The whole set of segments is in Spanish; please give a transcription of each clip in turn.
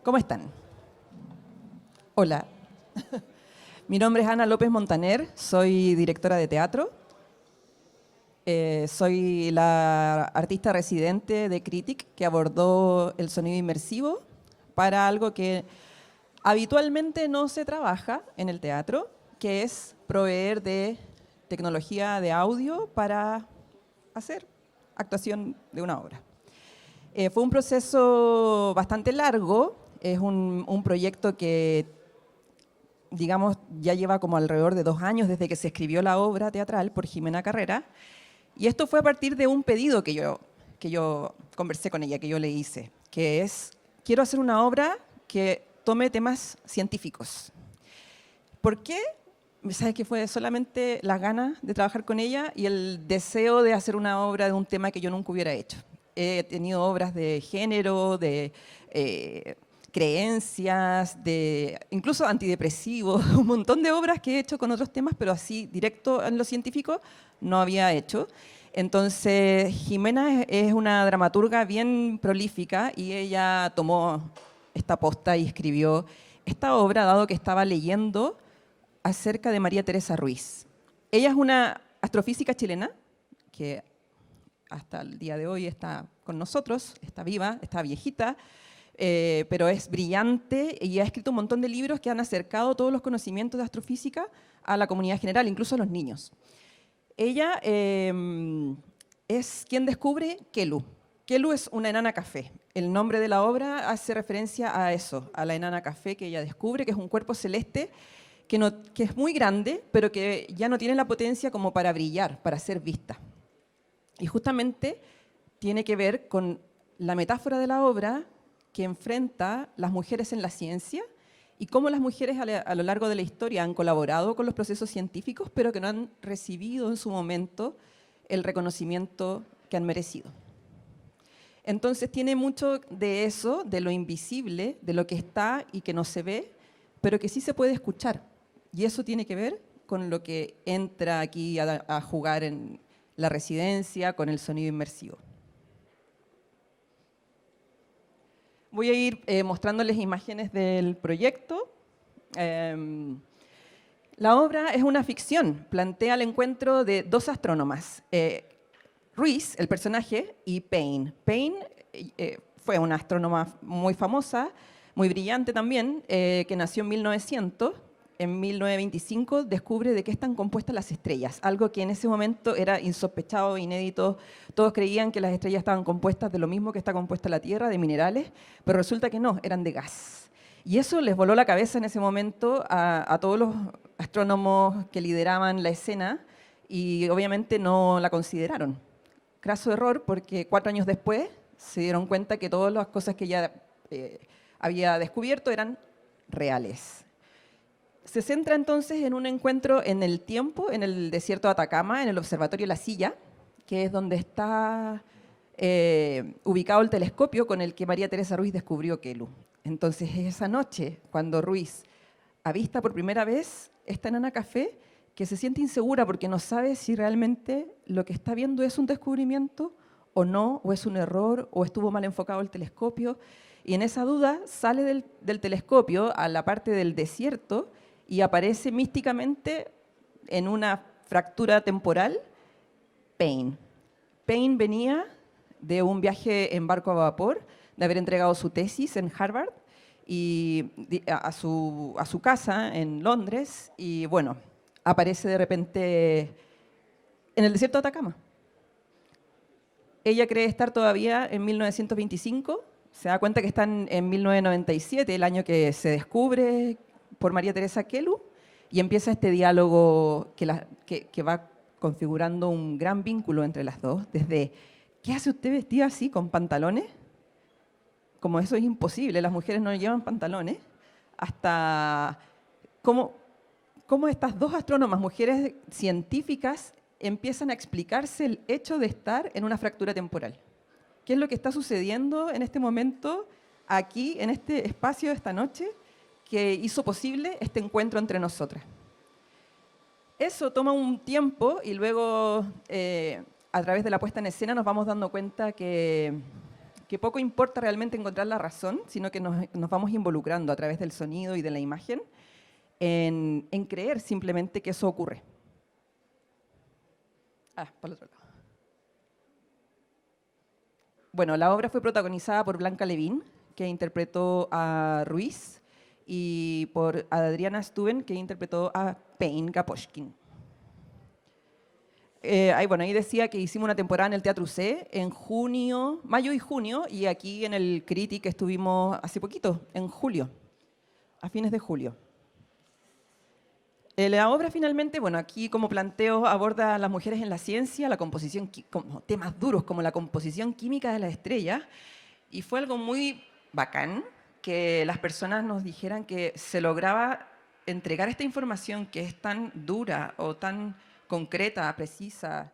¿Cómo están? Hola, mi nombre es Ana López Montaner, soy directora de teatro. Soy la artista residente de Critic que abordó el sonido inmersivo para algo que habitualmente no se trabaja en el teatro, que es proveer de tecnología de audio para hacer actuación de una obra. Fue un proceso bastante largo, es un proyecto que, digamos, ya lleva como alrededor de 2 años desde que se escribió la obra teatral por Jimena Carrera, y esto fue a partir de un pedido que yo conversé con ella, que yo le hice, que es, quiero hacer una obra que tome temas científicos. ¿Por qué? ¿Sabes que fue solamente las ganas de trabajar con ella y el deseo de hacer una obra de un tema que yo nunca hubiera hecho? He tenido obras de género, de creencias, de incluso antidepresivos, un montón de obras que he hecho con otros temas, pero así directo en lo científico no había hecho. Entonces, Jimena es una dramaturga bien prolífica y ella tomó esta posta y escribió esta obra, dado que estaba leyendo acerca de María Teresa Ruiz. Ella es una astrofísica chilena que hasta el día de hoy está con nosotros, está viva, está viejita, pero es brillante y ha escrito un montón de libros que han acercado todos los conocimientos de astrofísica a la comunidad general, incluso a los niños. Ella es quien descubre Kelu. Kelu es una enana café. El nombre de la obra hace referencia a eso, a la enana café que ella descubre, que es un cuerpo celeste que es muy grande, pero que ya no tiene la potencia como para brillar, para ser vista. Y justamente tiene que ver con la metáfora de la obra que enfrenta las mujeres en la ciencia y cómo las mujeres a lo largo de la historia han colaborado con los procesos científicos, pero que no han recibido en su momento el reconocimiento que han merecido. Entonces tiene mucho de eso, de lo invisible, de lo que está y que no se ve, pero que sí se puede escuchar. Y eso tiene que ver con lo que entra aquí a jugar en la residencia, con el sonido inmersivo. Voy a ir mostrándoles imágenes del proyecto. La obra es una ficción, plantea el encuentro de dos astrónomas, Ruiz, el personaje, y Payne. Payne fue una astrónoma muy famosa, muy brillante también, que nació en 1900. En 1925 descubre de qué están compuestas las estrellas, algo que en ese momento era insospechado, inédito. Todos creían que las estrellas estaban compuestas de lo mismo que está compuesta la Tierra, de minerales, pero resulta que no, eran de gas. Y eso les voló la cabeza en ese momento a todos los astrónomos que lideraban la escena y obviamente no la consideraron. Craso error, porque 4 años después se dieron cuenta que todas las cosas que ella había descubierto eran reales. Se centra entonces en un encuentro en el tiempo, en el desierto de Atacama, en el observatorio La Silla, que es donde está ubicado el telescopio con el que María Teresa Ruiz descubrió Kelu. Entonces esa noche, cuando Ruiz avista por primera vez esta enana café, que se siente insegura porque no sabe si realmente lo que está viendo es un descubrimiento o no, o es un error, o estuvo mal enfocado el telescopio. Y en esa duda sale del telescopio a la parte del desierto y aparece místicamente en una fractura temporal Payne. Payne venía de un viaje en barco a vapor, de haber entregado su tesis en Harvard y a su casa en Londres, y bueno, aparece de repente en el desierto de Atacama. Ella cree estar todavía en 1925, se da cuenta que están en 1997, el año que se descubre por María Teresa Kelu, y empieza este diálogo que va configurando un gran vínculo entre las dos, desde ¿qué hace usted vestida así con pantalones? Como eso es imposible, las mujeres no llevan pantalones, hasta cómo estas dos astrónomas, mujeres científicas, empiezan a explicarse el hecho de estar en una fractura temporal. ¿Qué es lo que está sucediendo en este momento, aquí, en este espacio de esta noche, que hizo posible este encuentro entre nosotras? Eso toma un tiempo y luego, a través de la puesta en escena, nos vamos dando cuenta que que poco importa realmente encontrar la razón, sino que nos vamos involucrando a través del sonido y de la imagen en creer simplemente que eso ocurre. Por el otro lado. Bueno, la obra fue protagonizada por Blanca Levin, que interpretó a Ruiz, y por Adriana Stubben, que interpretó a Payne Gaposchkin. Ahí decía que hicimos una temporada en el Teatro C en junio, mayo y junio, y aquí en el Critic estuvimos hace poquito, en julio, a fines de julio. La obra finalmente, aquí como planteo, aborda a las mujeres en la ciencia, la composición, como temas duros como la composición química de las estrellas, y fue algo muy bacán que las personas nos dijeran que se lograba entregar esta información que es tan dura o tan concreta, precisa,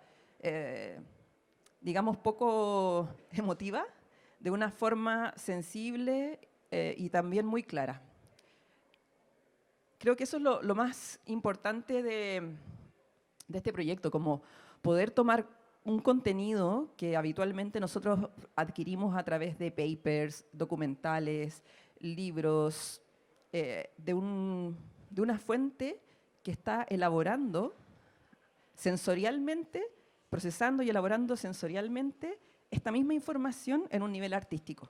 digamos poco emotiva, de una forma sensible y también muy clara. Creo que eso es lo más importante de este proyecto, como poder tomar un contenido que habitualmente nosotros adquirimos a través de papers, documentales, libros, de una fuente que está elaborando sensorialmente, procesando y elaborando sensorialmente esta misma información en un nivel artístico.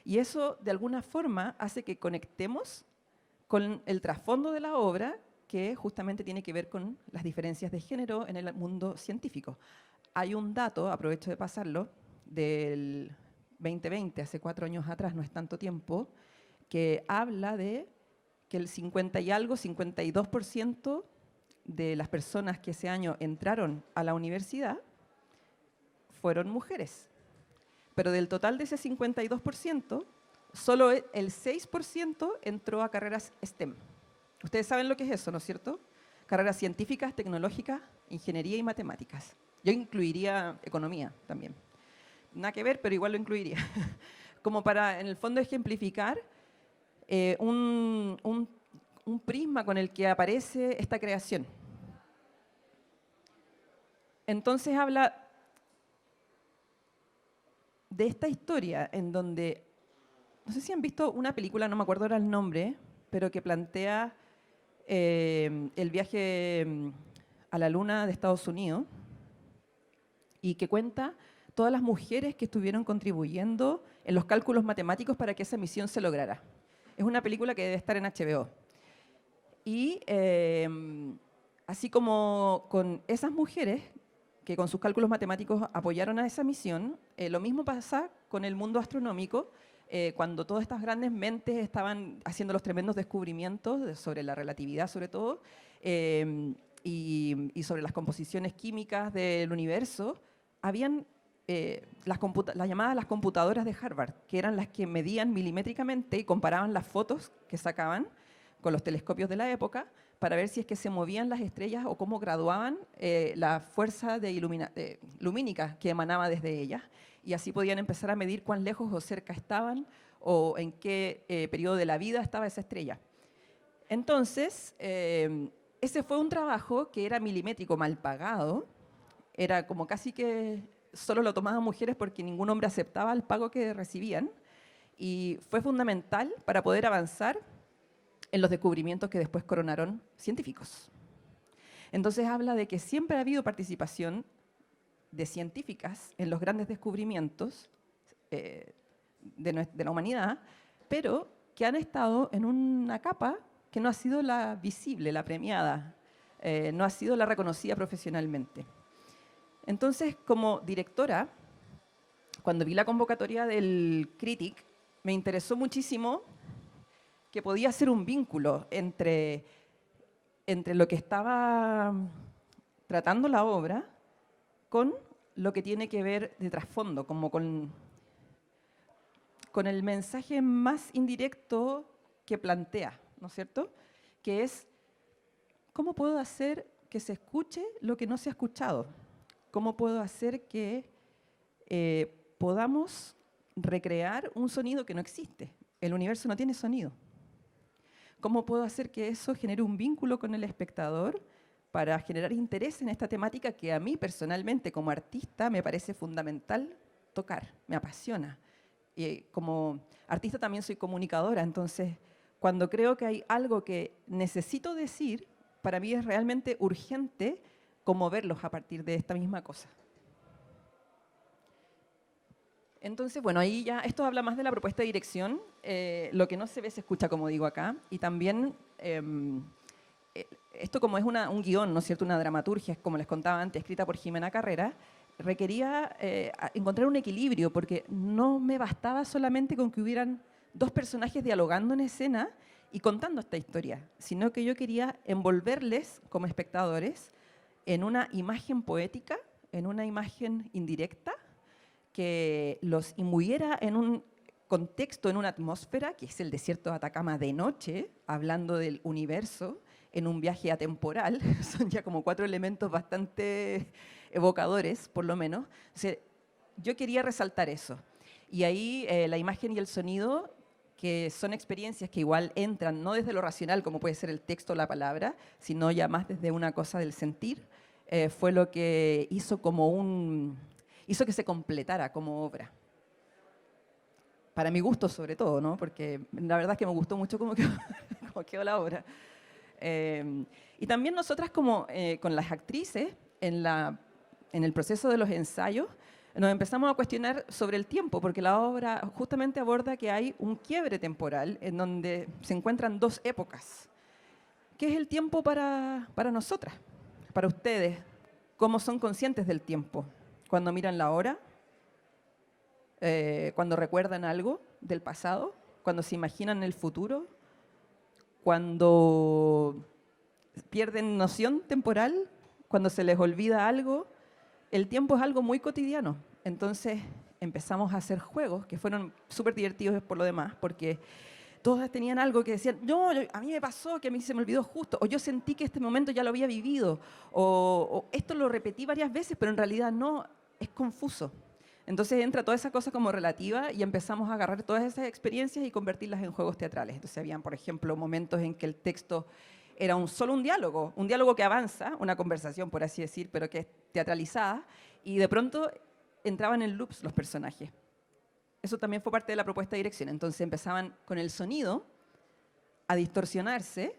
Y eso, de alguna forma, hace que conectemos con el trasfondo de la obra, que justamente tiene que ver con las diferencias de género en el mundo científico. Hay un dato, aprovecho de pasarlo, del 2020, hace 4 años atrás, no es tanto tiempo, que habla de que el 52% de las personas que ese año entraron a la universidad fueron mujeres. Pero del total de ese 52%, solo el 6% entró a carreras STEM. Ustedes saben lo que es eso, ¿no es cierto? Carreras científicas, tecnológicas, ingeniería y matemáticas. Yo incluiría economía también. Nada que ver, pero igual lo incluiría. Como para, en el fondo, ejemplificar un prisma con el que aparece esta creación. Entonces habla de esta historia en donde, no sé si han visto una película, no me acuerdo ahora el nombre, pero que plantea el viaje a la luna de Estados Unidos y que cuenta todas las mujeres que estuvieron contribuyendo en los cálculos matemáticos para que esa misión se lograra. Es una película que debe estar en HBO. Y así como con esas mujeres que con sus cálculos matemáticos apoyaron a esa misión, lo mismo pasa con el mundo astronómico, cuando todas estas grandes mentes estaban haciendo los tremendos descubrimientos sobre la relatividad, sobre todo, y sobre las composiciones químicas del universo, habían las llamadas las computadoras de Harvard, que eran las que medían milimétricamente y comparaban las fotos que sacaban con los telescopios de la época para ver si es que se movían las estrellas o cómo graduaban la fuerza lumínica que emanaba desde ellas. Y así podían empezar a medir cuán lejos o cerca estaban o en qué periodo de la vida estaba esa estrella. Entonces, ese fue un trabajo que era milimétrico, mal pagado. Era como casi que solo lo tomaban mujeres porque ningún hombre aceptaba el pago que recibían. Y fue fundamental para poder avanzar en los descubrimientos que después coronaron científicos. Entonces habla de que siempre ha habido participación de científicas en los grandes descubrimientos de la humanidad, pero que han estado en una capa que no ha sido la visible, la premiada, no ha sido la reconocida profesionalmente. Entonces, como directora, cuando vi la convocatoria del Critic, me interesó muchísimo que podía ser un vínculo entre lo que estaba tratando la obra con lo que tiene que ver de trasfondo, como con el mensaje más indirecto que plantea, ¿no es cierto? Que es, ¿cómo puedo hacer que se escuche lo que no se ha escuchado? ¿Cómo puedo hacer que podamos recrear un sonido que no existe? El universo no tiene sonido. ¿Cómo puedo hacer que eso genere un vínculo con el espectador para generar interés en esta temática que a mí personalmente como artista me parece fundamental tocar, me apasiona. Y como artista también soy comunicadora, entonces cuando creo que hay algo que necesito decir, para mí es realmente urgente conmoverlos a partir de esta misma cosa. Entonces, bueno, ahí ya, esto habla más de la propuesta de dirección, lo que no se ve se escucha, como digo acá, y también esto como es un guión, ¿no es cierto?, una dramaturgia, como les contaba antes, escrita por Jimena Carrera, requería encontrar un equilibrio, porque no me bastaba solamente con que hubieran dos personajes dialogando en escena y contando esta historia, sino que yo quería envolverles como espectadores en una imagen poética, en una imagen indirecta, que los imbuyera en un contexto, en una atmósfera, que es el desierto de Atacama de noche, hablando del universo, en un viaje atemporal. Son ya como 4 elementos bastante evocadores, por lo menos. O sea, yo quería resaltar eso. Y ahí la imagen y el sonido, que son experiencias que igual entran, no desde lo racional, como puede ser el texto o la palabra, sino ya más desde una cosa del sentir, fue lo que hizo hizo que se completara como obra. Para mi gusto sobre todo, ¿no? Porque la verdad es que me gustó mucho cómo cómo quedó la obra. Y también nosotras como con las actrices, en el proceso de los ensayos, nos empezamos a cuestionar sobre el tiempo, porque la obra justamente aborda que hay un quiebre temporal en donde se encuentran dos épocas. ¿Qué es el tiempo para nosotras, para ustedes? ¿Cómo son conscientes del tiempo? Cuando miran la hora, cuando recuerdan algo del pasado, cuando se imaginan el futuro, cuando pierden noción temporal, cuando se les olvida algo. El tiempo es algo muy cotidiano. Entonces empezamos a hacer juegos que fueron súper divertidos por lo demás, porque todas tenían algo que decían, no, a mí me pasó, que a mí se me olvidó justo, o yo sentí que este momento ya lo había vivido, o esto lo repetí varias veces, pero en realidad no, es confuso. Entonces entra toda esa cosa como relativa y empezamos a agarrar todas esas experiencias y convertirlas en juegos teatrales. Entonces habían, por ejemplo, momentos en que el texto era solo un diálogo que avanza, una conversación, por así decir, pero que es teatralizada, y de pronto entraban en loops los personajes. Eso también fue parte de la propuesta de dirección. Entonces empezaban con el sonido a distorsionarse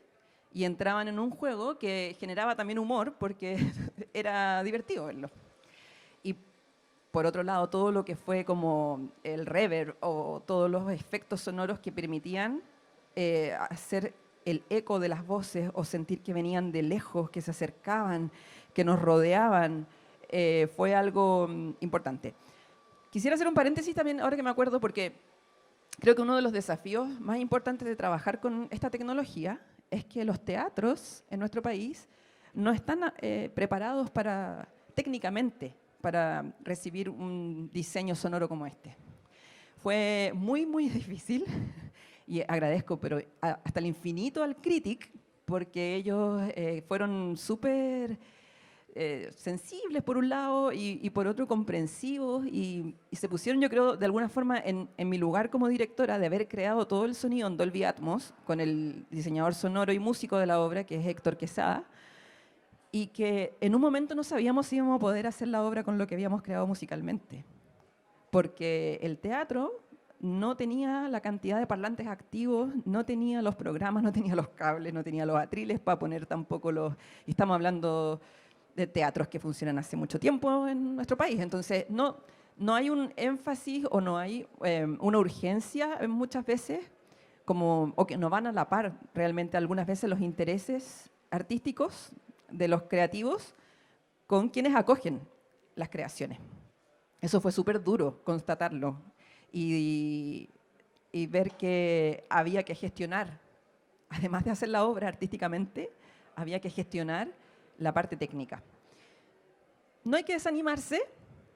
y entraban en un juego que generaba también humor porque era divertido verlo. Y por otro lado, todo lo que fue como el reverb o todos los efectos sonoros que permitían hacer el eco de las voces o sentir que venían de lejos, que se acercaban, que nos rodeaban, fue algo importante. Quisiera hacer un paréntesis también, ahora que me acuerdo, porque creo que uno de los desafíos más importantes de trabajar con esta tecnología es que los teatros en nuestro país no están preparados técnicamente para recibir un diseño sonoro como este. Fue muy, muy difícil y agradezco, pero hasta el infinito al Critic, porque ellos fueron súper sensibles por un lado y por otro comprensivos y se pusieron, yo creo, de alguna forma en mi lugar como directora de haber creado todo el sonido en Dolby Atmos con el diseñador sonoro y músico de la obra, que es Héctor Quesada, y que en un momento no sabíamos si íbamos a poder hacer la obra con lo que habíamos creado musicalmente, porque el teatro no tenía la cantidad de parlantes activos, no tenía los programas, no tenía los cables, no tenía los atriles para poner tampoco los... Y estamos hablando de teatros que funcionan hace mucho tiempo en nuestro país. Entonces, no hay un énfasis o no hay una urgencia muchas veces, o que no van a la par realmente algunas veces los intereses artísticos de los creativos con quienes acogen las creaciones. Eso fue súper duro constatarlo y ver que había que gestionar, además de hacer la obra artísticamente, había que gestionar la parte técnica. No hay que desanimarse,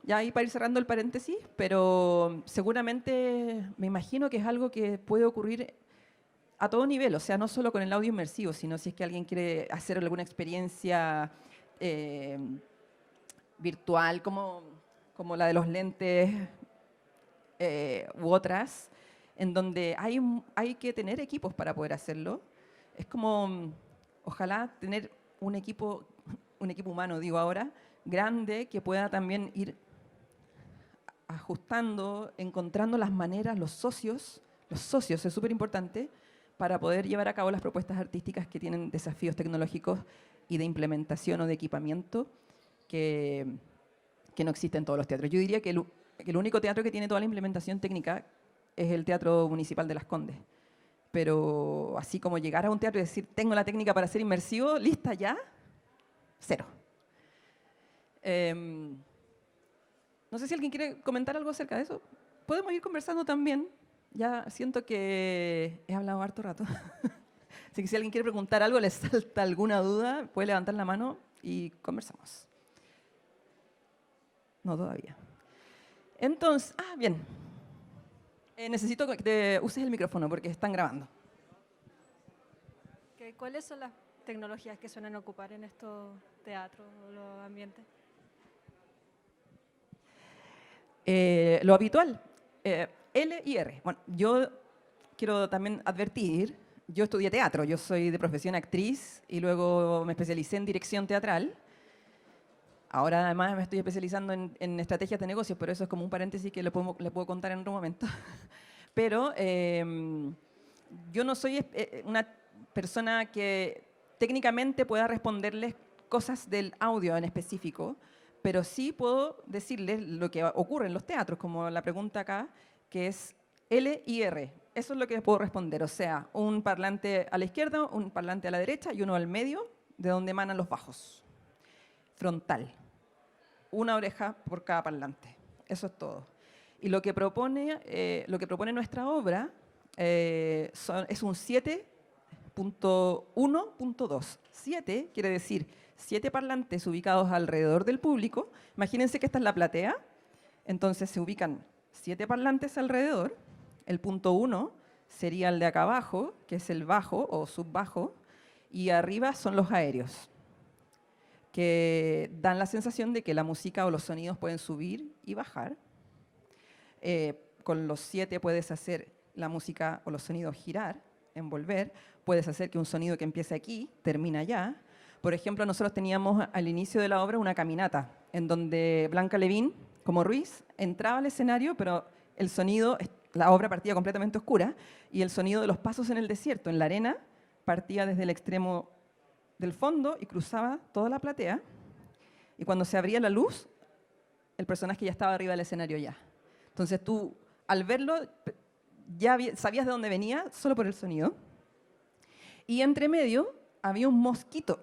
ya ahí para ir cerrando el paréntesis, pero seguramente me imagino que es algo que puede ocurrir a todo nivel, o sea, no solo con el audio inmersivo, sino si es que alguien quiere hacer alguna experiencia virtual, como la de los lentes u otras, en donde hay que tener equipos para poder hacerlo. Es como, ojalá tener un equipo humano, digo ahora, grande, que pueda también ir ajustando, encontrando las maneras, los socios es súper importante para poder llevar a cabo las propuestas artísticas que tienen desafíos tecnológicos y de implementación o de equipamiento que no existen en todos los teatros. Yo diría que el único teatro que tiene toda la implementación técnica es el Teatro Municipal de Las Condes. Pero así como llegar a un teatro y decir, tengo la técnica para ser inmersivo, lista ya, cero. No sé si alguien quiere comentar algo acerca de eso. Podemos ir conversando también. Ya siento que he hablado harto rato. Así que si alguien quiere preguntar algo, les salta alguna duda, puede levantar la mano y conversamos. No, todavía. Entonces, bien. Necesito que uses el micrófono porque están grabando. ¿Cuáles son las tecnologías que suelen ocupar en estos teatros o los ambientes? Lo habitual, L y R. Bueno, yo quiero también advertir, yo estudié teatro, yo soy de profesión actriz y luego me especialicé en dirección teatral. Ahora además me estoy especializando en estrategias de negocios, pero eso es como un paréntesis que le puedo contar en otro momento. Pero yo no soy una persona que técnicamente pueda responderles cosas del audio en específico, pero sí puedo decirles lo que ocurre en los teatros, como la pregunta acá, que es L y R. Eso es lo que les puedo responder, o sea, un parlante a la izquierda, un parlante a la derecha y uno al medio, de donde emanan los bajos. Frontal. Una oreja por cada parlante. Eso es todo. Y lo que propone nuestra obra es un 7.1.2. 7 quiere decir 7 parlantes ubicados alrededor del público. Imagínense que esta es la platea. Entonces se ubican 7 parlantes alrededor. El punto 1 sería el de acá abajo, que es el bajo o subbajo. Y arriba son los aéreos, que dan la sensación de que la música o los sonidos pueden subir y bajar. Con los 7 puedes hacer la música o los sonidos girar, envolver. Puedes hacer que un sonido que empiece aquí termine allá. Por ejemplo, nosotros teníamos al inicio de la obra una caminata en donde Blanca Levín, como Ruiz, entraba al escenario, pero el sonido, la obra partía completamente oscura y el sonido de los pasos en el desierto, en la arena, partía desde el extremo del fondo y cruzaba toda la platea. Y cuando se abría la luz, el personaje ya estaba arriba del escenario ya. Entonces tú, al verlo, ya sabías de dónde venía solo por el sonido. Y entre medio había un mosquito.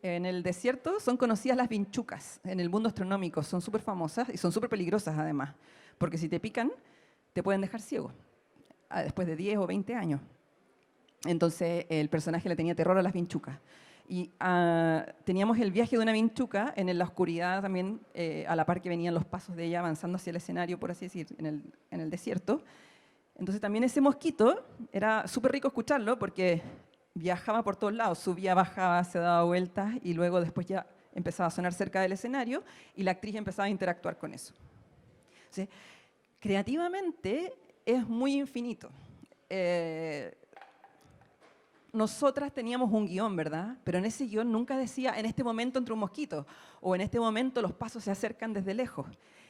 En el desierto son conocidas las vinchucas. En el mundo astronómico son súper famosas y son súper peligrosas además. Porque si te pican, te pueden dejar ciego después de 10 o 20 años. Entonces el personaje le tenía terror a las vinchucas. Y teníamos el viaje de una vinchuca en la oscuridad también, a la par que venían los pasos de ella avanzando hacia el escenario, por así decir, en el desierto. Entonces también ese mosquito, era súper rico escucharlo porque viajaba por todos lados, subía, bajaba, se daba vueltas y luego después ya empezaba a sonar cerca del escenario y la actriz empezaba a interactuar con eso. ¿Sí? Creativamente es muy infinito. Nosotras teníamos un guión, ¿verdad? Pero en ese guión nunca decía, en este momento entra un mosquito, o en este momento los pasos se acercan desde lejos.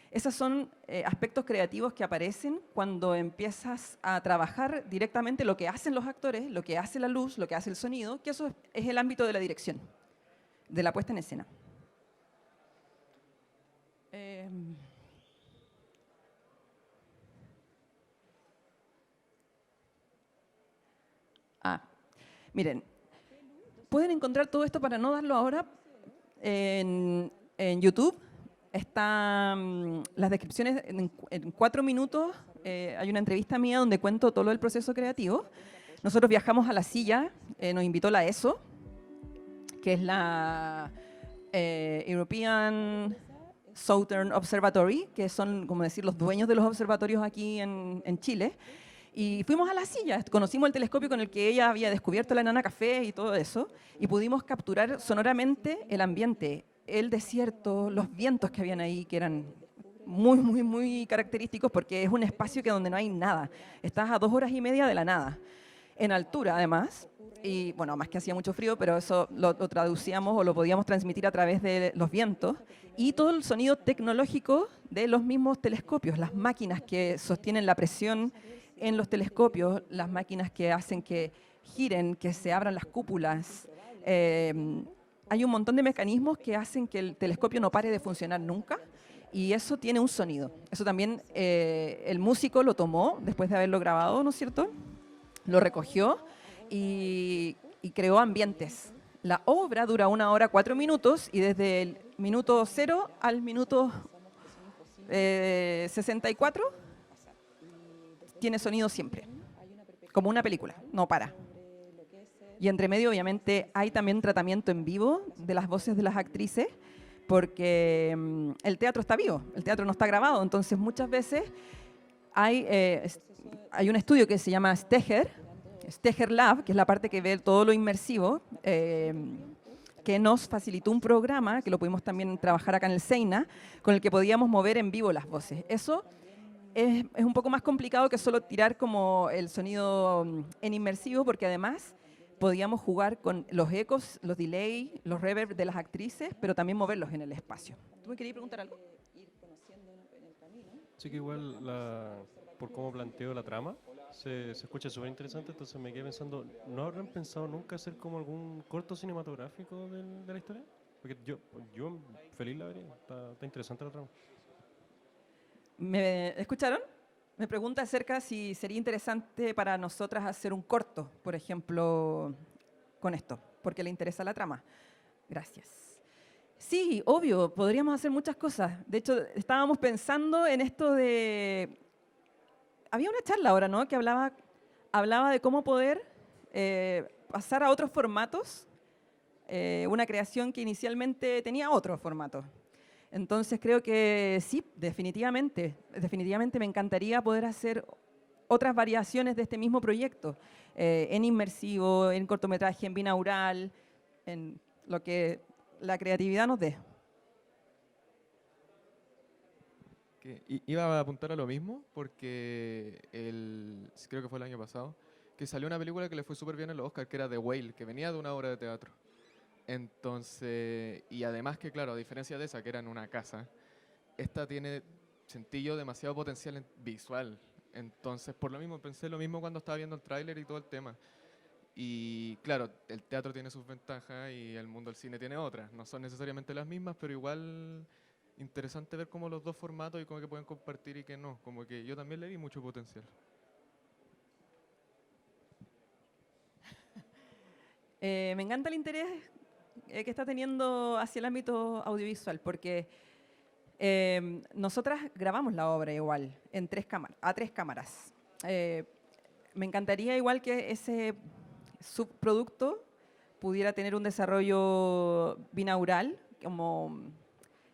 Esos son aspectos creativos que aparecen cuando empiezas a trabajar directamente lo que hacen los actores, lo que hace la luz, lo que hace el sonido, que eso es el ámbito de la dirección, de la puesta en escena. Miren, pueden encontrar todo esto para no darlo ahora en YouTube. Están las descripciones en 4 minutos. Hay una entrevista mía donde cuento todo el proceso creativo. Nosotros viajamos a la silla, nos invitó la ESO, que es la European Southern Observatory, que son, como decir, los dueños de los observatorios aquí en Chile. Y fuimos a la silla, conocimos el telescopio con el que ella había descubierto la enana café y todo eso, y pudimos capturar sonoramente el ambiente, el desierto, los vientos que habían ahí, que eran muy, muy, muy característicos porque es un espacio donde no hay nada. Estás a 2 horas y media de la nada, en altura además, Y bueno, más que hacía mucho frío, pero eso lo traducíamos o lo podíamos transmitir a través de los vientos. Y todo el sonido tecnológico de los mismos telescopios, las máquinas que sostienen la presión en los telescopios, las máquinas que hacen que giren, que se abran las cúpulas. Hay un montón de mecanismos que hacen que el telescopio no pare de funcionar nunca. Y eso tiene un sonido. Eso también el músico lo tomó después de haberlo grabado, ¿no es cierto? Lo recogió y creó ambientes. La obra dura 1 hora 4 minutos y desde el minuto 0 al minuto 64 tiene sonido siempre, como una película, no para. Y entre medio, obviamente, hay también tratamiento en vivo de las voces de las actrices, porque el teatro está vivo, el teatro no está grabado, entonces muchas veces hay un estudio que se llama Steger Lab, que es la parte que ve todo lo inmersivo, que nos facilitó un programa, que lo pudimos también trabajar acá en el SEINA, con el que podíamos mover en vivo las voces. Eso es un poco más complicado que solo tirar como el sonido en inmersivo, porque además podíamos jugar con los ecos, los delay, los reverb de las actrices, pero también moverlos en el espacio. ¿Tú me querías preguntar algo? Sí, que igual por cómo planteo la trama se escucha súper interesante, entonces me quedé pensando, ¿no habrán pensado nunca hacer como algún corto cinematográfico de la historia? Porque yo feliz la vería, está interesante la trama. ¿Me escucharon? Me pregunta acerca si sería interesante para nosotras hacer un corto, por ejemplo, con esto, porque le interesa la trama. Gracias. Sí, obvio, podríamos hacer muchas cosas. De hecho, estábamos pensando en esto de... Había una charla ahora, ¿no?, que hablaba de cómo poder pasar a otros formatos, una creación que inicialmente tenía otro formato. Entonces creo que sí, definitivamente me encantaría poder hacer otras variaciones de este mismo proyecto, en inmersivo, en cortometraje, en binaural, en lo que la creatividad nos dé. Iba a apuntar a lo mismo porque creo que fue el año pasado, que salió una película que le fue súper bien en los Oscars, que era The Whale, que venía de una obra de teatro. Entonces, y además que claro, a diferencia de esa, que era en una casa, esta tiene, sentí yo, demasiado potencial visual. Entonces, por lo mismo, pensé lo mismo cuando estaba viendo el tráiler y todo el tema. Y claro, el teatro tiene sus ventajas y el mundo del cine tiene otras. No son necesariamente las mismas, pero igual interesante ver cómo los dos formatos y cómo que pueden compartir y que no. Como que yo también le vi mucho potencial. Me encanta el interés que está teniendo hacia el ámbito audiovisual, porque nosotras grabamos la obra igual, a 3 cámaras. Me encantaría igual que ese subproducto pudiera tener un desarrollo binaural, como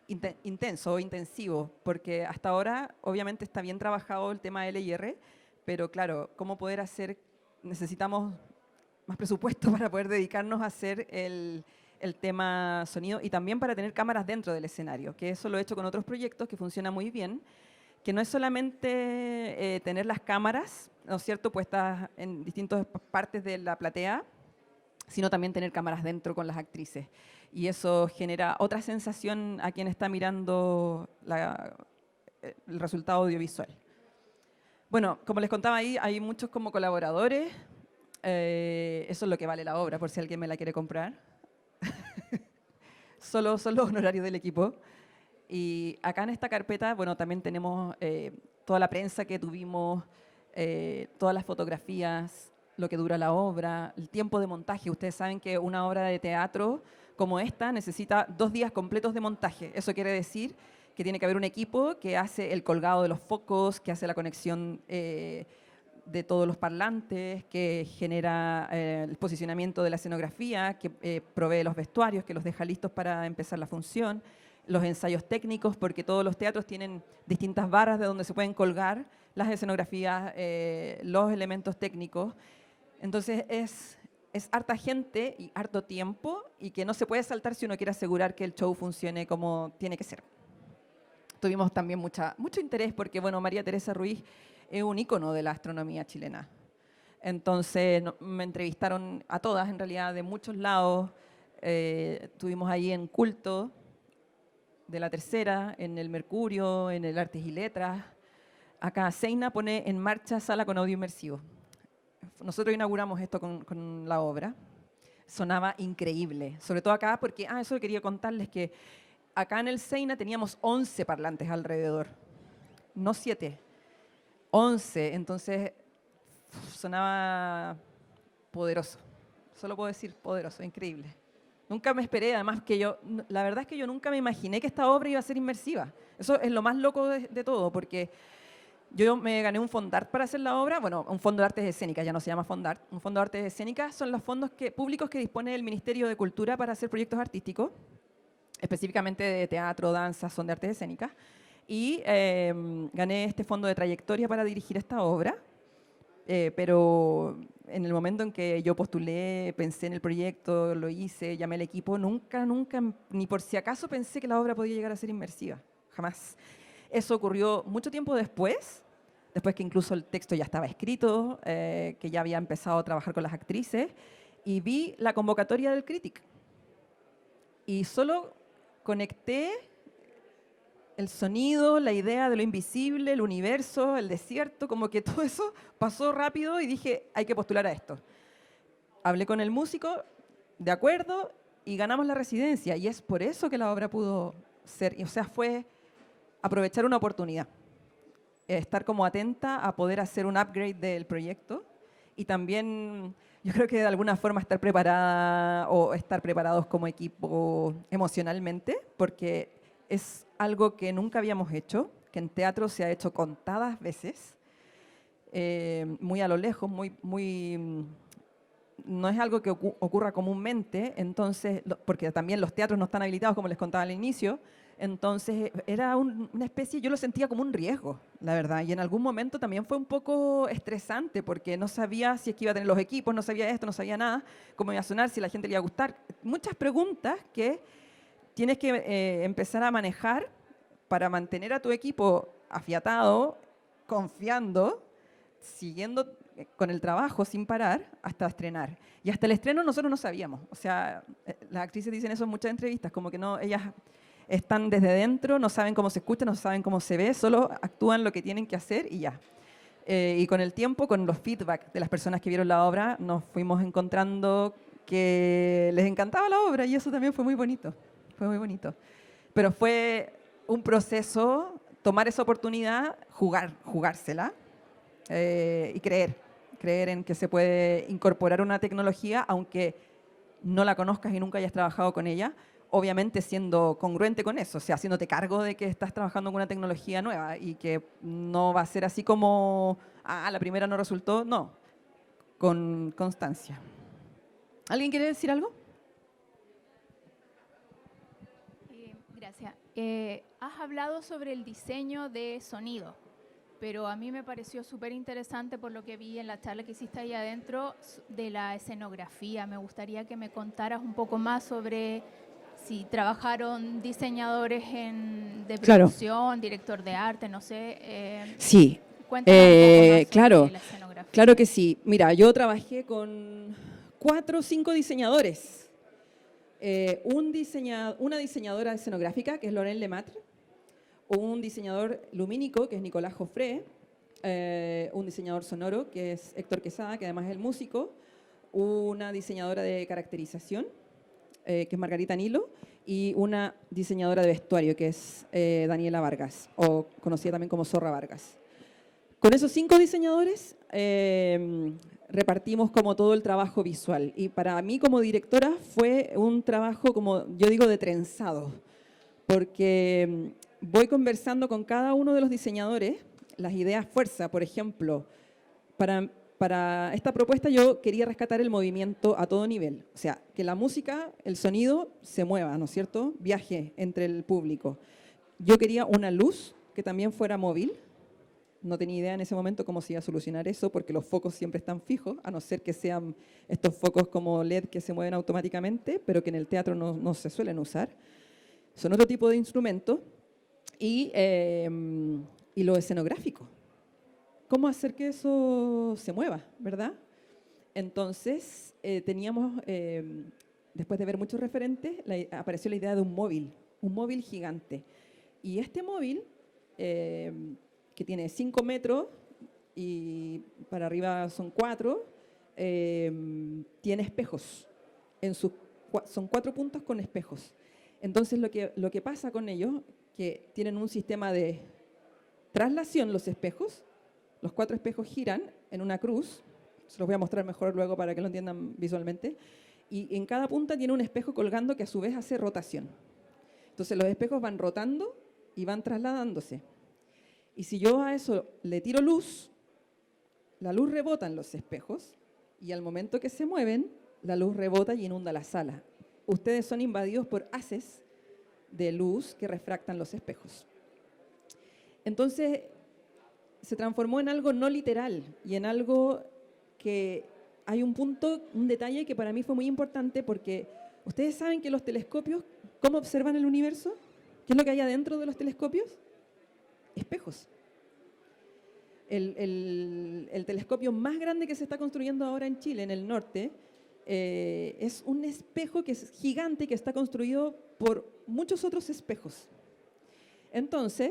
intenso o intensivo, porque hasta ahora obviamente está bien trabajado el tema L&R, pero claro, ¿cómo poder hacer? Necesitamos más presupuesto para poder dedicarnos a hacer el tema sonido y también para tener cámaras dentro del escenario, que eso lo he hecho con otros proyectos que funciona muy bien, que no es solamente tener las cámaras, ¿no es cierto?, puestas en distintas partes de la platea, sino también tener cámaras dentro con las actrices. Y eso genera otra sensación a quien está mirando el resultado audiovisual. Bueno, como les contaba ahí, hay muchos como colaboradores. Eso es lo que vale la obra, por si alguien me la quiere comprar. Solo son los honorarios del equipo. Y acá en esta carpeta, bueno, también tenemos toda la prensa que tuvimos, todas las fotografías, lo que dura la obra, el tiempo de montaje. Ustedes saben que una obra de teatro como esta necesita 2 días completos de montaje. Eso quiere decir que tiene que haber un equipo que hace el colgado de los focos, que hace la conexión de todos los parlantes, que genera el posicionamiento de la escenografía, que provee los vestuarios, que los deja listos para empezar la función, los ensayos técnicos, porque todos los teatros tienen distintas barras de donde se pueden colgar las escenografías, los elementos técnicos. Entonces es harta gente y harto tiempo y que no se puede saltar si uno quiere asegurar que el show funcione como tiene que ser. Tuvimos también mucho interés porque, bueno, María Teresa Ruiz es un ícono de la astronomía chilena. Entonces me entrevistaron a todas, en realidad, de muchos lados. Estuvimos ahí en Culto, de la Tercera, en el Mercurio, en el Artes y Letras. Acá Seina pone en marcha sala con audio inmersivo. Nosotros inauguramos esto con la obra. Sonaba increíble, sobre todo acá, porque, eso quería contarles, que acá en el Seina teníamos 11 parlantes alrededor, no 7, 11, entonces sonaba poderoso, solo puedo decir poderoso, increíble. Nunca me esperé, además la verdad es que yo nunca me imaginé que esta obra iba a ser inmersiva. Eso es lo más loco de todo, porque yo me gané un Fondart para hacer la obra, bueno, un fondo de artes escénicas, ya no se llama Fondart. Un fondo de artes escénicas son los fondos públicos que dispone el Ministerio de Cultura para hacer proyectos artísticos, específicamente de teatro, danza, son de artes escénicas. Y gané este fondo de trayectoria para dirigir esta obra, pero en el momento en que yo postulé, pensé en el proyecto, lo hice, llamé al equipo, nunca, ni por si acaso pensé que la obra podía llegar a ser inmersiva, jamás. Eso ocurrió mucho tiempo después que incluso el texto ya estaba escrito, que ya había empezado a trabajar con las actrices, y vi la convocatoria del Critic. Y solo conecté el sonido, la idea de lo invisible, el universo, el desierto, como que todo eso pasó rápido y dije, hay que postular a esto. Hablé con el músico, de acuerdo, y ganamos la residencia. Y es por eso que la obra pudo ser, o sea, fue aprovechar una oportunidad, estar como atenta a poder hacer un upgrade del proyecto y también yo creo que de alguna forma estar preparada o estar preparados como equipo emocionalmente, porque es algo que nunca habíamos hecho, que en teatro se ha hecho contadas veces, muy a lo lejos, no es algo que ocurra comúnmente, entonces, porque también los teatros no están habilitados, como les contaba al inicio, entonces era una especie, yo lo sentía como un riesgo, la verdad, y en algún momento también fue un poco estresante, porque no sabía si es que iba a tener los equipos, no sabía esto, no sabía nada, cómo iba a sonar, si a la gente le iba a gustar. Muchas preguntas que tienes que empezar a manejar para mantener a tu equipo afiatado, confiando, siguiendo con el trabajo sin parar hasta estrenar. Y hasta el estreno nosotros no sabíamos. O sea, las actrices dicen eso en muchas entrevistas, como que no, ellas están desde dentro, no saben cómo se escucha, no saben cómo se ve, solo actúan lo que tienen que hacer y ya. Y con el tiempo, con los feedback de las personas que vieron la obra, nos fuimos encontrando que les encantaba la obra y eso también fue muy bonito. Fue muy bonito. Pero fue un proceso, tomar esa oportunidad, jugársela y creer en que se puede incorporar una tecnología, aunque no la conozcas y nunca hayas trabajado con ella, obviamente siendo congruente con eso, o sea, haciéndote cargo de que estás trabajando con una tecnología nueva y que no va a ser así como, la primera no resultó, no, con constancia. ¿Alguien quiere decir algo? Gracias. Has hablado sobre el diseño de sonido, pero a mí me pareció súper interesante por lo que vi en la charla que hiciste ahí adentro de la escenografía. Me gustaría que me contaras un poco más sobre si trabajaron diseñadores de producción, claro, director de arte, no sé. Sí. Cuéntanos un poco más claro, sobre la escenografía. Claro que sí. Mira, yo trabajé con 4 o 5 diseñadores. Una diseñadora escenográfica, que es Lorraine Lemaitre, un diseñador lumínico, que es Nicolás Joffre, un diseñador sonoro, que es Héctor Quesada, que además es el músico, una diseñadora de caracterización, que es Margarita Nilo, y una diseñadora de vestuario, que es Daniela Vargas, o conocida también como Zorra Vargas. Con esos 5 diseñadores repartimos como todo el trabajo visual. Y para mí como directora fue un trabajo, como yo digo, de trenzado, porque voy conversando con cada uno de los diseñadores las ideas fuerza. Por ejemplo, para esta propuesta yo quería rescatar el movimiento a todo nivel. O sea, que la música, el sonido se mueva, ¿no es cierto? Viaje entre el público. Yo quería una luz que también fuera móvil. No tenía idea en ese momento cómo se iba a solucionar eso, porque los focos siempre están fijos, a no ser que sean estos focos como LED que se mueven automáticamente, pero que en el teatro no se suelen usar. Son otro tipo de instrumentos. Y lo escenográfico. ¿Cómo hacer que eso se mueva, verdad? Entonces, después de ver muchos referentes, apareció la idea de un móvil gigante. Y este móvil, que tiene 5 metros y para arriba son 4, tiene espejos. Son 4 puntos con espejos. Entonces, lo que pasa con ellos, que tienen un sistema de traslación los espejos, los 4 espejos giran en una cruz, se los voy a mostrar mejor luego para que lo entiendan visualmente, y en cada punta tiene un espejo colgando que a su vez hace rotación. Entonces los espejos van rotando y van trasladándose. Y si yo a eso le tiro luz, la luz rebota en los espejos y al momento que se mueven, la luz rebota y inunda la sala. Ustedes son invadidos por haces de luz que refractan los espejos. Entonces, se transformó en algo no literal y en algo que hay un detalle que para mí fue muy importante porque ustedes saben que los telescopios, ¿cómo observan el universo? ¿Qué es lo que hay adentro de los telescopios? Espejos. El telescopio más grande que se está construyendo ahora en Chile, en el norte, es un espejo que es gigante que está construido por muchos otros espejos. Entonces,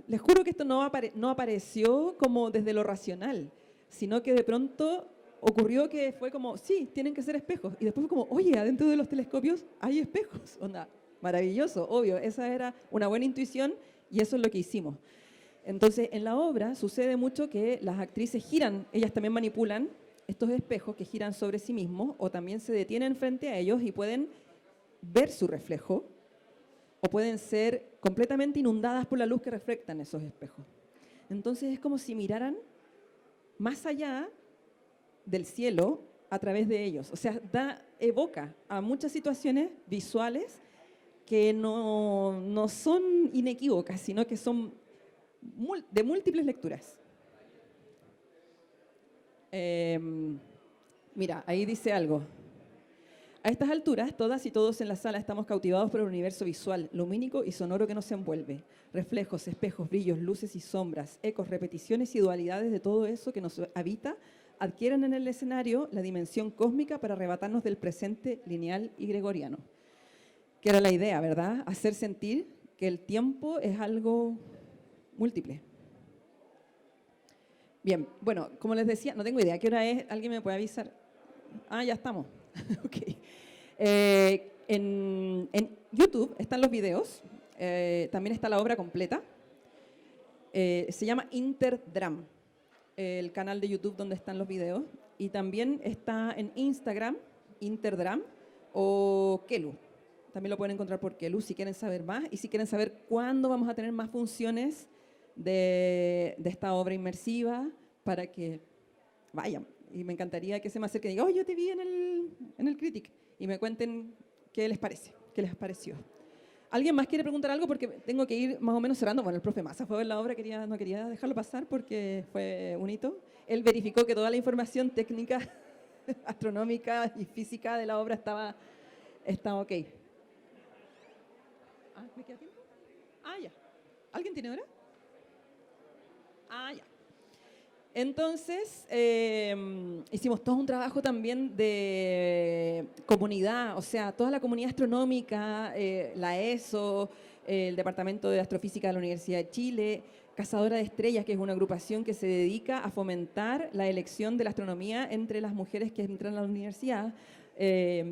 les juro que esto no apareció como desde lo racional, sino que de pronto ocurrió que fue como, sí, tienen que ser espejos. Y después fue como, oye, adentro de los telescopios hay espejos. Onda, maravilloso, obvio. Esa era una buena intuición y eso es lo que hicimos. Entonces, en la obra sucede mucho que las actrices giran, ellas también manipulan estos espejos que giran sobre sí mismos o también se detienen frente a ellos y pueden ver su reflejo o pueden ser completamente inundadas por la luz que reflectan esos espejos. Entonces, es como si miraran más allá del cielo a través de ellos. O sea, evoca a muchas situaciones visuales que no son inequívocas, sino que son de múltiples lecturas. Mira, ahí dice algo. A estas alturas, todas y todos en la sala estamos cautivados por el universo visual, lumínico y sonoro que nos envuelve. Reflejos, espejos, brillos, luces y sombras, ecos, repeticiones y dualidades de todo eso que nos habita adquieren en el escenario la dimensión cósmica para arrebatarnos del presente lineal y gregoriano. Que era la idea, ¿verdad? Hacer sentir que el tiempo es algo múltiple. Bien, bueno, como les decía, no tengo idea. ¿Qué hora es? ¿Alguien me puede avisar? Ah, ya estamos. Ok. En YouTube están los videos. También está la obra completa. Se llama Interdram, el canal de YouTube donde están los videos. Y también está en Instagram, Interdram o Kelu. También lo pueden encontrar por Kelu si quieren saber más y si quieren saber cuándo vamos a tener más funciones de esta obra inmersiva para que vayan. Y me encantaría que se me acerquen y digan, oh, yo te vi en el Critic y me cuenten qué les parece, qué les pareció. ¿Alguien más quiere preguntar algo? Porque tengo que ir más o menos cerrando. Bueno, el profe Massa fue a ver la obra, no quería dejarlo pasar porque fue un hito. Él verificó que toda la información técnica, astronómica y física de la obra estaba ok. Ah, ¿me queda tiempo? Ah, ya. ¿Alguien tiene hora? Ah, ya. Entonces, hicimos todo un trabajo también de comunidad, o sea, toda la comunidad astronómica, la ESO, el Departamento de Astrofísica de la Universidad de Chile, Cazadora de Estrellas, que es una agrupación que se dedica a fomentar la elección de la astronomía entre las mujeres que entran a la universidad,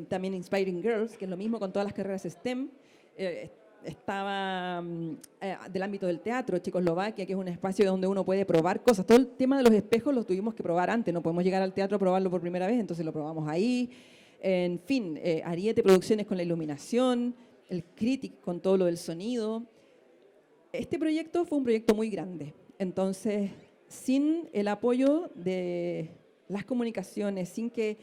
también Inspiring Girls, que es lo mismo con todas las carreras STEM, estaba del ámbito del teatro, Checoslovaquia, que es un espacio donde uno puede probar cosas. Todo el tema de los espejos lo tuvimos que probar antes, no podemos llegar al teatro a probarlo por primera vez, entonces lo probamos ahí. En fin, Ariete Producciones con la iluminación, el Critic con todo lo del sonido. Este proyecto fue un proyecto muy grande, entonces sin el apoyo de las comunicaciones, sin que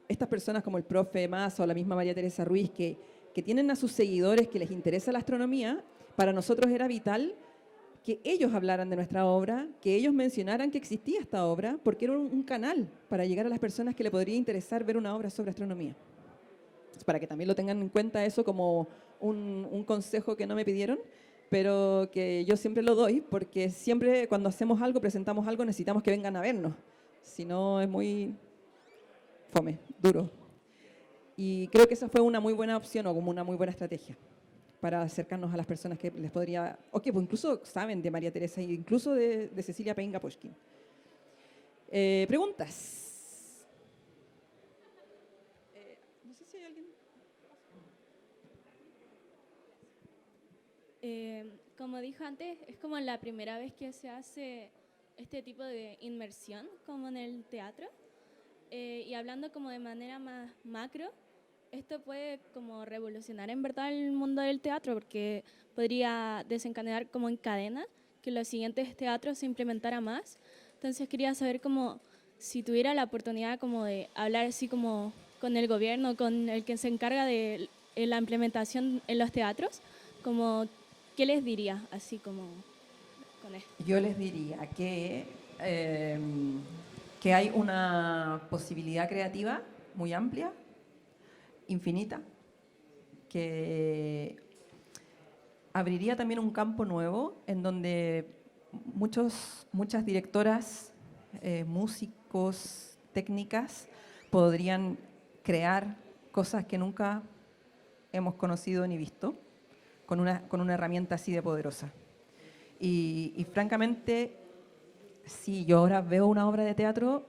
estas personas como el profe Massa o la misma María Teresa Ruiz, que tienen a sus seguidores que les interesa la astronomía, para nosotros era vital que ellos hablaran de nuestra obra, que ellos mencionaran que existía esta obra, porque era un canal para llegar a las personas que le podría interesar ver una obra sobre astronomía. Para que también lo tengan en cuenta eso como un consejo que no me pidieron, pero que yo siempre lo doy, porque siempre cuando hacemos algo, presentamos algo, necesitamos que vengan a vernos. Si no, es muy fome, duro. Y creo que esa fue una muy buena opción o como una muy buena estrategia para acercarnos a las personas que les podría, o que pues incluso saben de María Teresa e incluso de Cecilia Payne Gaposchkin. Preguntas. No sé si hay alguien. Como dijo antes, es como la primera vez que se hace este tipo de inmersión como en el teatro. Y hablando como de manera más macro, esto puede como revolucionar en verdad el mundo del teatro, porque podría desencadenar como en cadena que los siguientes teatros se implementara más. Entonces quería saber como si tuviera la oportunidad como de hablar así como con el gobierno, con el que se encarga de la implementación en los teatros, como ¿qué les diría así como con esto? Yo les diría que hay una posibilidad creativa muy amplia, infinita, que abriría también un campo nuevo en donde muchas directoras, músicos, técnicas podrían crear cosas que nunca hemos conocido ni visto con una herramienta así de poderosa. Y francamente, si yo ahora veo una obra de teatro,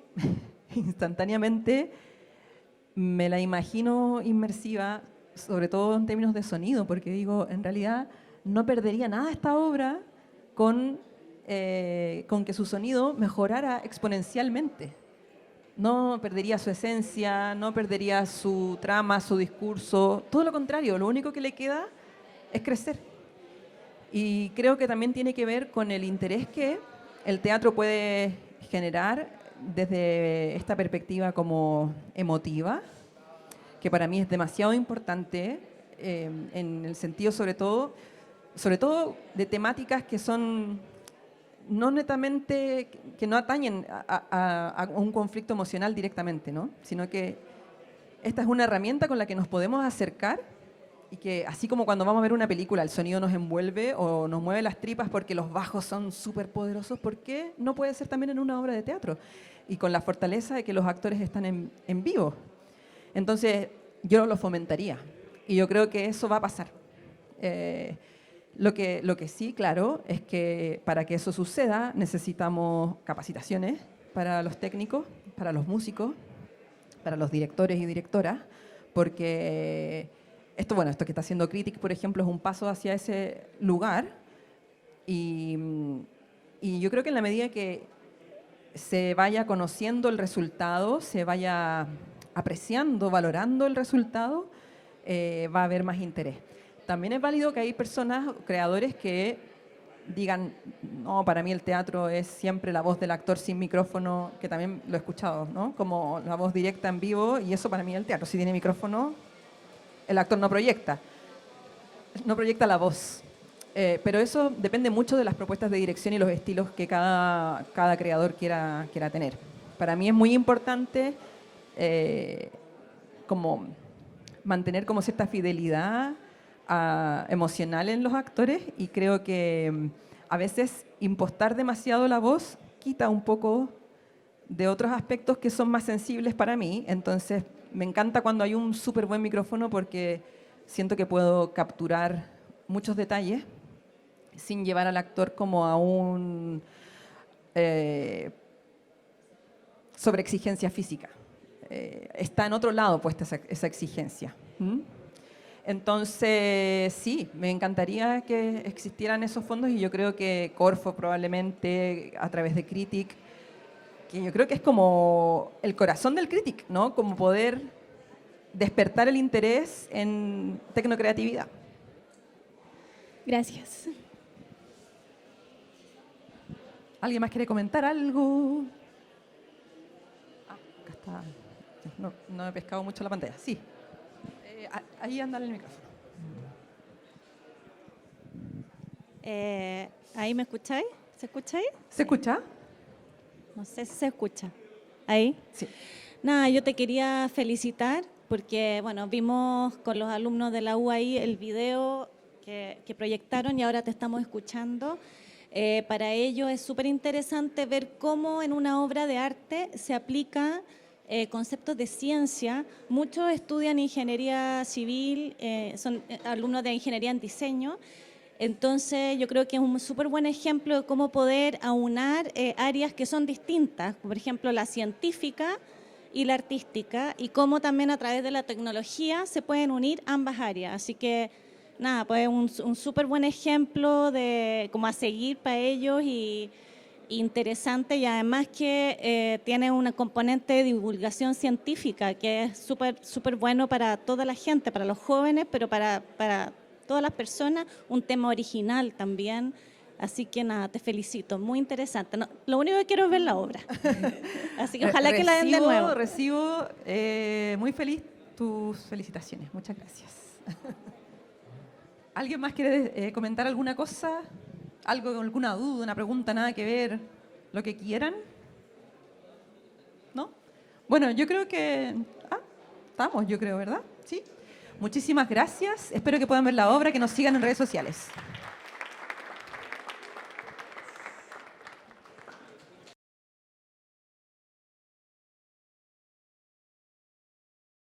instantáneamente me la imagino inmersiva, sobre todo en términos de sonido, porque digo, en realidad no perdería nada esta obra con que su sonido mejorara exponencialmente. No perdería su esencia, no perdería su trama, su discurso, todo lo contrario, lo único que le queda es crecer. Y creo que también tiene que ver con el interés que el teatro puede generar desde esta perspectiva como emotiva, que para mí es demasiado importante en el sentido sobre todo de temáticas que son no netamente, que no atañen a un conflicto emocional directamente, ¿no? Sino que esta es una herramienta con la que nos podemos acercar y que así como cuando vamos a ver una película el sonido nos envuelve o nos mueve las tripas porque los bajos son súper poderosos, ¿por qué no puede ser también en una obra de teatro? Y con la fortaleza de que los actores están en vivo. Entonces, yo lo fomentaría y yo creo que eso va a pasar. Lo que sí, claro, es que para que eso suceda necesitamos capacitaciones para los técnicos, para los músicos, para los directores y directoras, porque esto que está haciendo Critic, por ejemplo, es un paso hacia ese lugar y yo creo que en la medida que se vaya conociendo el resultado, se vaya apreciando, valorando el resultado, va a haber más interés. También es válido que hay personas, creadores, que digan, no, para mí el teatro es siempre la voz del actor sin micrófono, que también lo he escuchado, ¿no? Como la voz directa en vivo, y eso para mí el teatro, si tiene micrófono, el actor no proyecta la voz. Pero eso depende mucho de las propuestas de dirección y los estilos que cada creador quiera tener. Para mí es muy importante como mantener como cierta fidelidad emocional en los actores, y creo que a veces impostar demasiado la voz quita un poco de otros aspectos que son más sensibles para mí. Entonces me encanta cuando hay un súper buen micrófono porque siento que puedo capturar muchos detalles sin llevar al actor como a un sobreexigencia física. Está en otro lado puesta esa exigencia. Entonces, sí, me encantaría que existieran esos fondos, y yo creo que Corfo probablemente a través de Critic, que yo creo que es como el corazón del Critic, ¿no? Como poder despertar el interés en tecnocreatividad. Gracias. ¿Alguien más quiere comentar algo? Acá está. No he pescado mucho la pantalla. Sí. Ahí anda el micrófono. ¿Ahí me escucháis? ¿Se escucha ahí? ¿Se escucha? No sé si se escucha. ¿Ahí? Sí. Nada, yo te quería felicitar porque, bueno, vimos con los alumnos de la UAI el video que proyectaron y ahora te estamos escuchando. Para ellos es súper interesante ver cómo en una obra de arte se aplica conceptos de ciencia. Muchos estudian ingeniería civil, son alumnos de ingeniería en diseño. Entonces, yo creo que es un súper buen ejemplo de cómo poder aunar áreas que son distintas, por ejemplo, la científica y la artística, y cómo también a través de la tecnología se pueden unir ambas áreas. Así que, nada, pues un súper buen ejemplo de cómo a seguir para ellos y interesante, y además que tiene una componente de divulgación científica que es súper bueno para toda la gente, para los jóvenes, pero para todas las personas, un tema original también. Así que nada, te felicito, muy interesante. No, lo único que quiero es ver la obra. Así que ojalá que la den de nuevo. Recibo muy feliz tus felicitaciones. Muchas gracias. ¿Alguien más quiere comentar alguna cosa? ¿Algo, alguna duda, una pregunta, nada que ver? Lo que quieran. ¿No? Bueno, yo creo que... estamos, yo creo, ¿verdad? Sí. Muchísimas gracias. Espero que puedan ver la obra, que nos sigan en redes sociales.